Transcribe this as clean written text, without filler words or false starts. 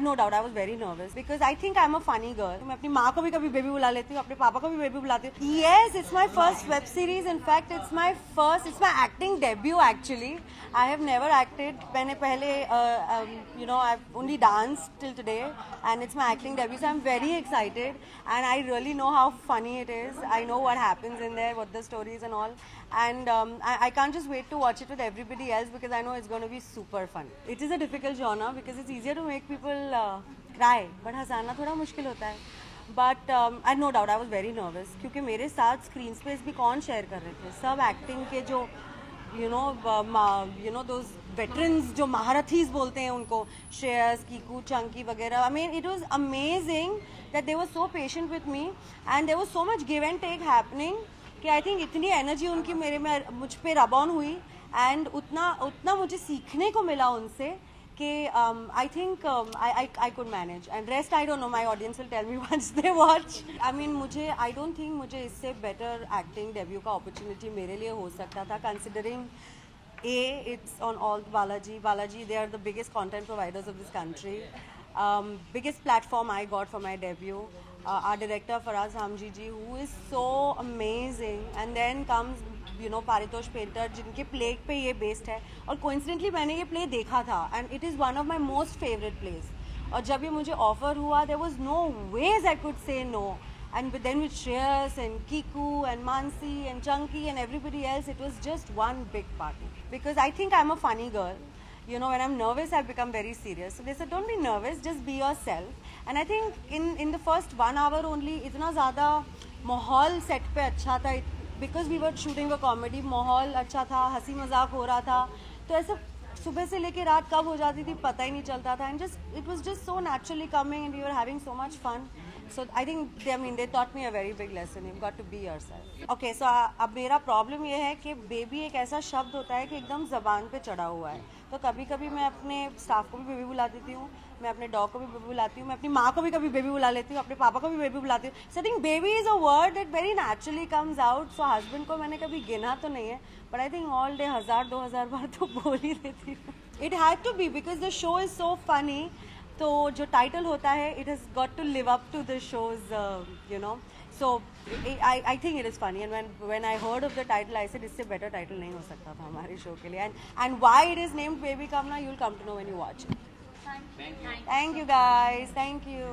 no doubt I was very nervous because I think I'm a funny girl. मैं अपनी माँ को भी कभी बेबी बुला लेती हूँ, अपने पापा को भी बेबी बुलाती हूँ. Yes, it's my first web series. In fact, it's my acting debut actually. I have never acted. मैंने पहले I've only danced till today, and it's my acting debut. So I'm very excited, and I really know how funny it is. I know what happens in there, what the story is and all, and I can't just wait to watch it with everybody else because I know it's going to be super fun. It is a difficult genre because it's easier to make people cry, but हंसाना थोड़ा मुश्किल होता है. But I no doubt I was very nervous क्योंकि मेरे साथ screen space भी कौन share कर रहे थे. सब एक्टिंग के जो those veterans जो महारथीज बोलते हैं उनको, श्रेयस, कीकू, चंकी वगैरह. I mean it was amazing that they were so patient with me and there was so much give and take happening कि I think इतनी एनर्जी उनकी मुझ पे रब ऑन हुई एंड उतना मुझे सीखने को मिला उनसे कि I think I could manage and rest I don't know, my audience will tell me once they watch. I mean I don't think मुझे इससे better acting debut का opportunity मेरे लिए हो सकता था considering it's on all Balaji, they are the biggest content providers of this country. Biggest platform I got for my debut. Our director Faraz Hamji ji, who is so amazing, and then comes Paritosh Painter जिनके play पे ये based है और coincidentally मैंने ये play देखा था and it is one of my most favorite plays. और जब ये मुझे offer हुआ, there was no ways I could say no. And then with Shreyas and Kiku and Mansi and Chunky and everybody else, it was just one big party. Because I think I'm a funny girl. When I'm nervous, I become very serious. So they said, don't be nervous, just be yourself. And I think in the first 1 hour only, इतना ज़्यादा माहौल set पे अच्छा था. Because we were shooting a comedy, माहौल अच्छा था, हंसी मजाक हो रहा था. तो ऐसे सुबह से लेके रात कब हो जाती थी पता ही नहीं चलता था. And it was just so naturally coming and we were having so much fun. So I think they taught me a very big lesson. You've got to be yourself. Okay, so अब मेरा problem ये है कि baby एक ऐसा शब्द होता है कि एकदम ज़बान पे चढ़ा हुआ है. तो कभी कभी मैं अपने स्टाफ को भी बेबी बुला देती हूँ, मैं अपने डॉग को भी बेबी बुलाती हूँ, मैं अपनी माँ को भी कभी बेबी बुला लेती हूँ, अपने पापा को भी बेबी बुलाती हूँ. So I think baby is a word that very naturally comes out. So husband को मैंने कभी गिना तो नहीं है, but I think all day 1000-2000 बार तो बोल ही देती हूँ. It had to be because the show is so funny. तो जो टाइटल होता है, it has got to live up to the show's, So I think it is funny. And when I heard of the title, I said इससे better title नहीं हो सकता था हमारे show के लिए. And why it is named Baby Kamna, you'll come to know when you watch it. Thank you guys. Thank you.